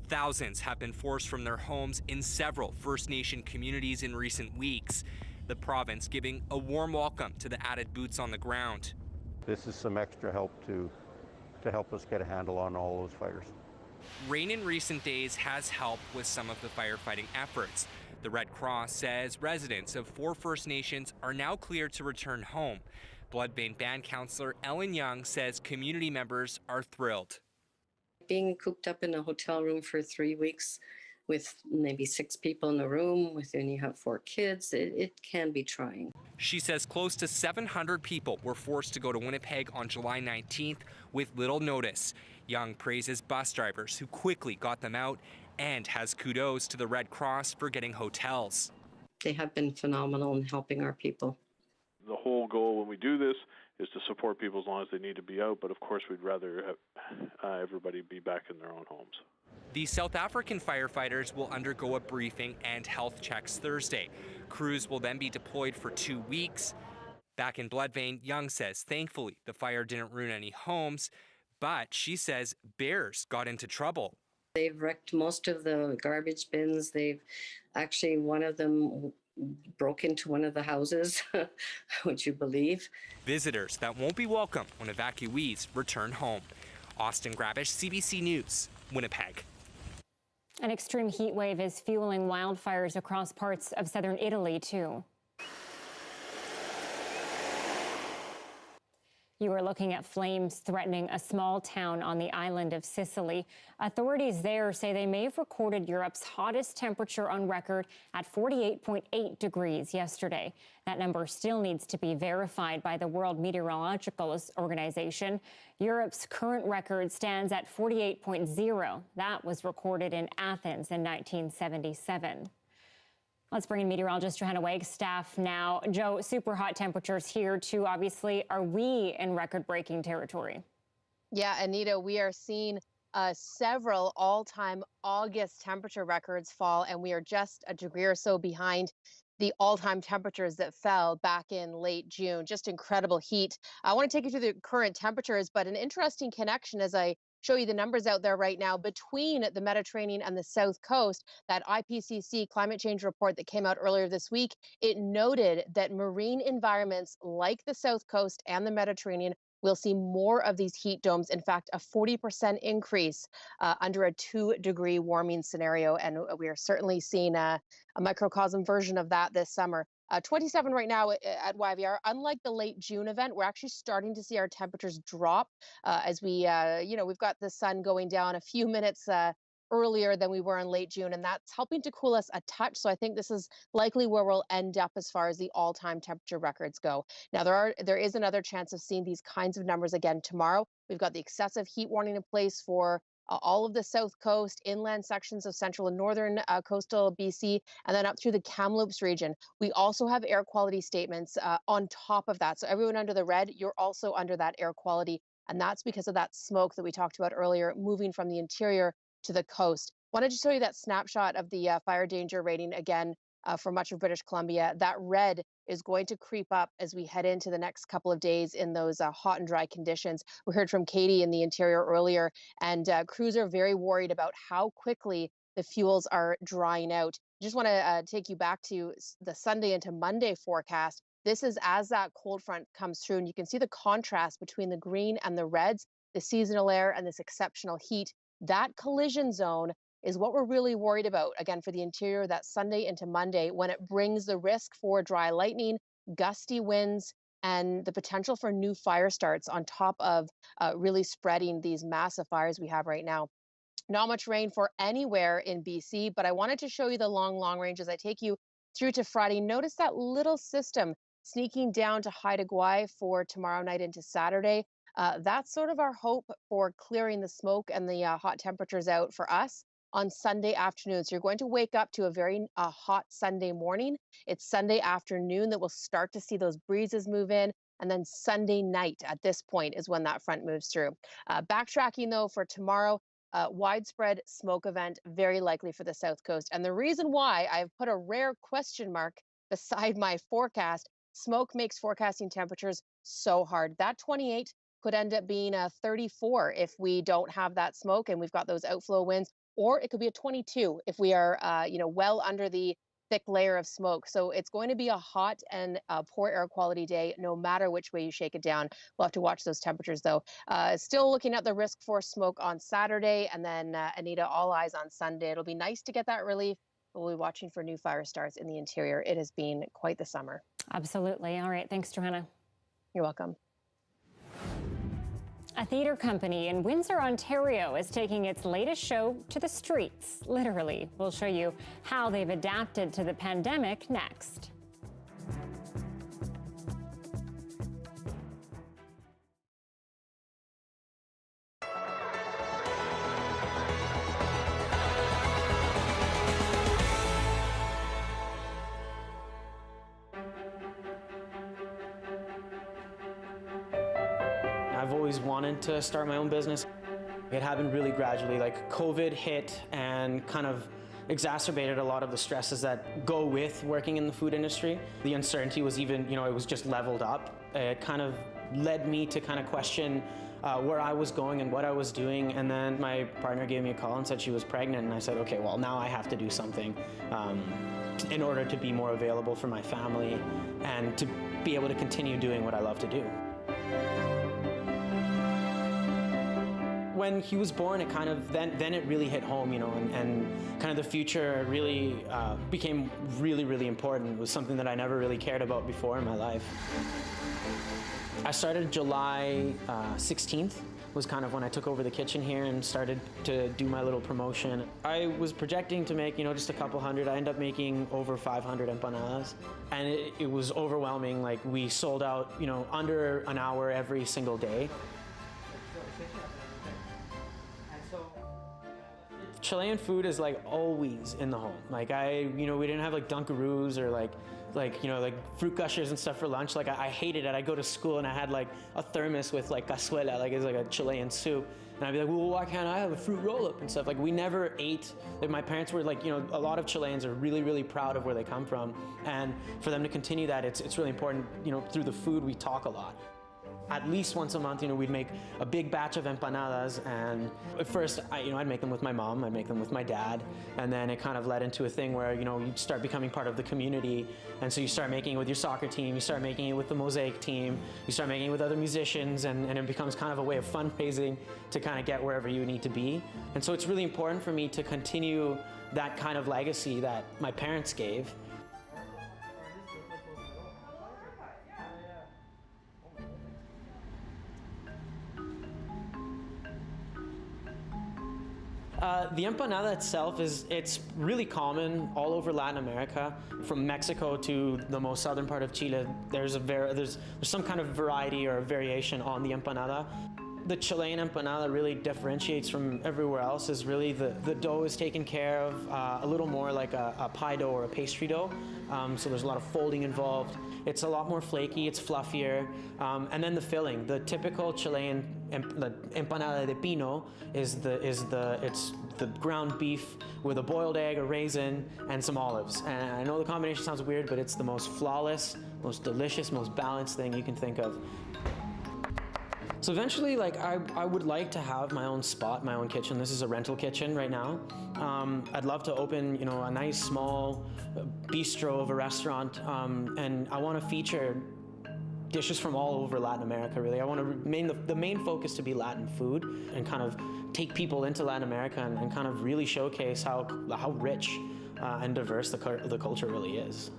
Thousands have been forced from their homes in several First Nation communities in recent weeks. The province giving a warm welcome to the added boots on the ground. This is some extra help to help us get a handle on all those fires. Rain in recent days has helped with some of the firefighting efforts. The Red Cross says residents of 4 First Nations are now cleared to return home. Bloodbane band counselor Ellen Young says community members are thrilled. Being cooped up in a hotel room for 3 weeks with maybe 6 people in the room, when you have 4 kids, it can be trying. She says close to 700 people were forced to go to Winnipeg on July 19th with little notice. Young praises bus drivers who quickly got them out and has kudos to the Red Cross for getting hotels. They have been phenomenal in helping our people. The whole goal when we do this is to support people as long as they need to be out, but of course we'd rather have everybody be back in their own homes. The South African firefighters will undergo a briefing and health checks Thursday. Crews will then be deployed for 2 weeks. Back in Bloodbane, Young says thankfully the fire didn't ruin any homes, but she says bears got into trouble. They've wrecked most of the garbage bins. One of them broke into one of the houses, would you believe? Visitors that won't be welcome when evacuees return home. Austin Grabish, CBC News, Winnipeg. An extreme heat wave is fueling wildfires across parts of southern Italy, too. You are looking at flames threatening a small town on the island of Sicily. Authorities there say they may have recorded Europe's hottest temperature on record at 48.8 degrees yesterday. That number still needs to be verified by the World Meteorological Organization. Europe's current record stands at 48.0. That was recorded in Athens in 1977. Let's bring in meteorologist Johanna Wagstaffe now. Joe, super hot temperatures here too, obviously. Are we in record-breaking territory? Yeah, Anita, we are seeing several all-time August temperature records fall, and we are just a degree or so behind the all-time temperatures that fell back in late June. Just incredible heat. I want to take you through the current temperatures, but an interesting connection as I show you the numbers out there right now between the Mediterranean and the South Coast. That IPCC climate change report that came out earlier this week, it noted that marine environments like the South Coast and the Mediterranean will see more of these heat domes. In fact, a 40% increase under a 2-degree warming scenario. And we are certainly seeing a microcosm version of that this summer. 27 right now at YVR. Unlike the late June event, we're actually starting to see our temperatures drop as we, we've got the sun going down a few minutes earlier than we were in late June, and that's helping to cool us a touch. So I think this is likely where we'll end up as far as the all-time temperature records go. Now, there is another chance of seeing these kinds of numbers again tomorrow. We've got the excessive heat warning in place for all of the South Coast, inland sections of central and northern coastal BC, and then up through the Kamloops region. We also have air quality statements on top of that. So everyone under the red, you're also under that air quality. And that's because of that smoke that we talked about earlier, moving from the interior to the coast. Wanted to show you that snapshot of the fire danger rating again for much of British Columbia. That red is going to creep up as we head into the next couple of days in those hot and dry conditions. We heard from Katie in the interior earlier, and crews are very worried about how quickly the fuels are drying out. Just want to take you back to the Sunday into Monday forecast. This is as that cold front comes through, and you can see the contrast between the green and the reds, the seasonal air and this exceptional heat. That collision zone is what we're really worried about, again, for the interior, that Sunday into Monday, when it brings the risk for dry lightning, gusty winds, and the potential for new fire starts on top of really spreading these massive fires we have right now. Not much rain for anywhere in BC, but I wanted to show you the long range as I take you through to Friday. Notice that little system sneaking down to Haida Gwaii for tomorrow night into Saturday. That's sort of our hope for clearing the smoke and the hot temperatures out for us on Sunday afternoon. So you're going to wake up to a very hot Sunday morning. It's Sunday afternoon that we'll start to see those breezes move in. And then Sunday night at this point is when that front moves through. Backtracking though for tomorrow, widespread smoke event, very likely for the South Coast. And the reason why I've put a rare question mark beside my forecast, smoke makes forecasting temperatures so hard. That 28 could end up being a 34 if we don't have that smoke and we've got those outflow winds, or it could be a 22 if we are, well under the thick layer of smoke. So it's going to be a hot and poor air quality day, no matter which way you shake it down. We'll have to watch those temperatures, though. Still looking at the risk for smoke on Saturday, and then Anita, all eyes on Sunday. It'll be nice to get that relief. We'll be watching for new fire starts in the interior. It has been quite the summer. Absolutely. All right. Thanks, Johanna. You're welcome. A theatre company in Windsor, Ontario is taking its latest show to the streets, literally. We'll show you how they've adapted to the pandemic next. I've always wanted to start my own business. It happened really gradually, like COVID hit and kind of exacerbated a lot of the stresses that go with working in the food industry. The uncertainty was even, it was just leveled up. It kind of led me to kind of question where I was going and what I was doing. And then my partner gave me a call and said she was pregnant. And I said, okay, well, now I have to do something in order to be more available for my family and to be able to continue doing what I love to do. When he was born, it kind of, then it really hit home, and kind of the future really became really, really important. It was something that I never really cared about before in my life. I started July 16th, was kind of when I took over the kitchen here and started to do my little promotion. I was projecting to make, just a couple hundred. I ended up making over 500 empanadas. And it was overwhelming. Like, we sold out, under an hour every single day. Chilean food is like always in the home. Like we didn't have like Dunkaroos or like like, you know, like fruit gushers and stuff for lunch. Like I hated it. I'd go to school and I had like a thermos with like cazuela, like it's like a Chilean soup. And I'd be like, well, why can't I have a fruit roll-up and stuff? Like we never ate, like my parents were like, you know, a lot of Chileans are really, really proud of where they come from. And for them to continue that, it's really important, you know, through the food we talk a lot. At least once a month, you know, we'd make a big batch of empanadas, and at first, I'd make them with my mom, I'd make them with my dad, and then it kind of led into a thing where, you know, you start becoming part of the community, and so you start making it with your soccer team, you start making it with the Mosaic team, you start making it with other musicians, and it becomes kind of a way of fundraising to kind of get wherever you need to be. And so it's really important for me to continue that kind of legacy that my parents gave. The empanada itself it's really common all over Latin America. From Mexico to the most southern part of Chile, there's some kind of variety or variation on the empanada. The Chilean empanada really differentiates from everywhere else is really the dough is taken care of a little more like a pie dough or a pastry dough. So there's a lot of folding involved. It's a lot more flaky, it's fluffier. And then the filling, the typical Chilean empanada de pino it's the ground beef with a boiled egg, a raisin, and some olives. And I know the combination sounds weird, but it's the most flawless, most delicious, most balanced thing you can think of. So eventually, like, I would like to have my own spot, my own kitchen. This is a rental kitchen right now. I'd love to open, you know, a nice small bistro of a restaurant, and I want to feature dishes from all over Latin America, really. I want to the main focus to be Latin food and kind of take people into Latin America and kind of really showcase how rich and diverse the culture really is.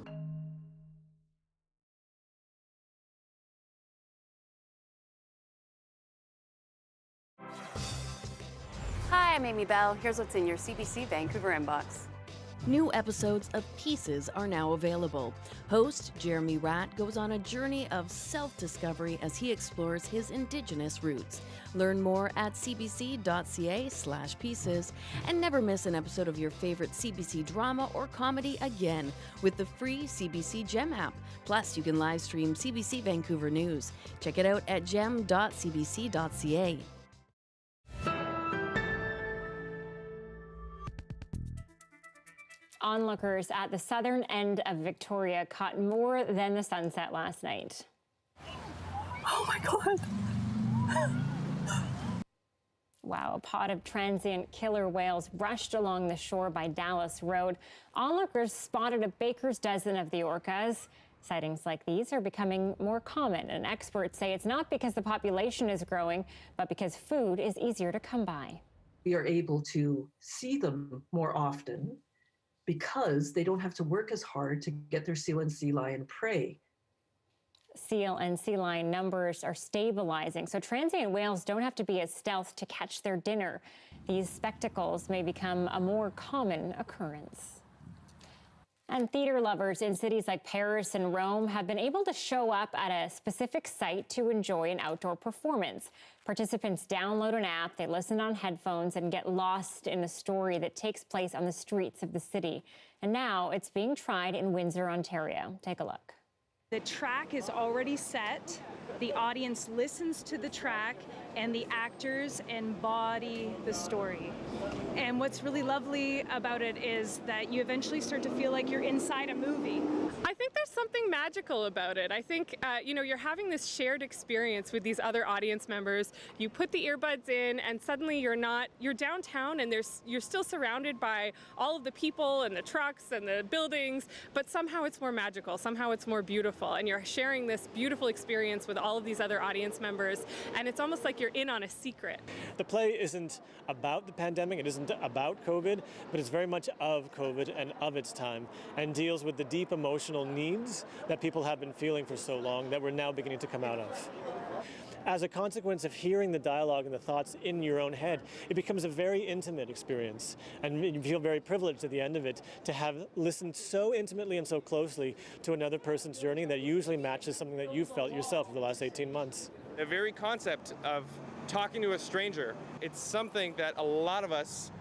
Hi, I'm Amy Bell. Here's what's in your CBC Vancouver inbox. New episodes of Pieces are now available. Host Jeremy Ratt goes on a journey of self-discovery as he explores his Indigenous roots. Learn more at cbc.ca/pieces and never miss an episode of your favorite CBC drama or comedy again with the free CBC Gem app. Plus, you can live stream CBC Vancouver News. Check it out at gem.cbc.ca. Onlookers at the southern end of Victoria caught more than the sunset last night. Oh my God. Wow, a pod of transient killer whales rushed along the shore by Dallas Road. Onlookers spotted a baker's dozen of the orcas. Sightings like these are becoming more common, and experts say it's not because the population is growing, but because food is easier to come by. We are able to see them more often because they don't have to work as hard to get their seal and sea lion prey. Seal and sea lion numbers are stabilizing, so transient whales don't have to be as stealth to catch their dinner. These spectacles may become a more common occurrence. And theater lovers in cities like Paris and Rome have been able to show up at a specific site to enjoy an outdoor performance. Participants download an app, they listen on headphones, and get lost in a story that takes place on the streets of the city. And now it's being tried in Windsor, Ontario. Take a look. The track is already set. The audience listens to the track, and the actors embody the story. And what's really lovely about it is that you eventually start to feel like you're inside a movie. I think there's something magical about it. I think, you're having this shared experience with these other audience members. You put the earbuds in and suddenly you're downtown and you're still surrounded by all of the people and the trucks and the buildings, but somehow it's more magical, somehow it's more beautiful, and you're sharing this beautiful experience with all of these other audience members, and it's almost like you're in on a secret. The play isn't about the pandemic, it isn't about COVID, but it's very much of COVID and of its time, and deals with the deep emotional needs that people have been feeling for so long that we're now beginning to come out of. As a consequence of hearing the dialogue and the thoughts in your own head, it becomes a very intimate experience, and you feel very privileged at the end of it to have listened so intimately and so closely to another person's journey that usually matches something that you've felt yourself for the last 18 months. The very concept of talking to a stranger, it's something that a lot of us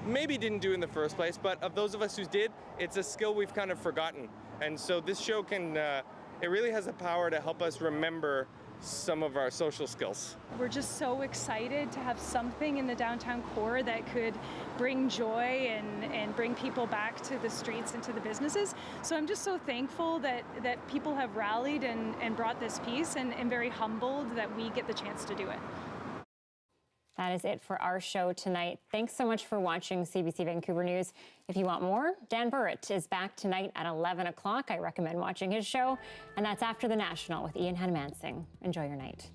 maybe didn't do in the first place, but of those of us who did, it's a skill we've kind of forgotten. And so this show can, it really has the power to help us remember some of our social skills. We're just so excited to have something in the downtown core that could bring joy and bring people back to the streets and to the businesses. So I'm just so thankful that people have rallied and brought this piece, and very humbled that we get the chance to do it. That is it for our show tonight. Thanks so much for watching CBC Vancouver News. If you want more, Dan Burritt is back tonight at 11 o'clock. I recommend watching his show. And that's after the National with Ian Hanmansing. Enjoy your night.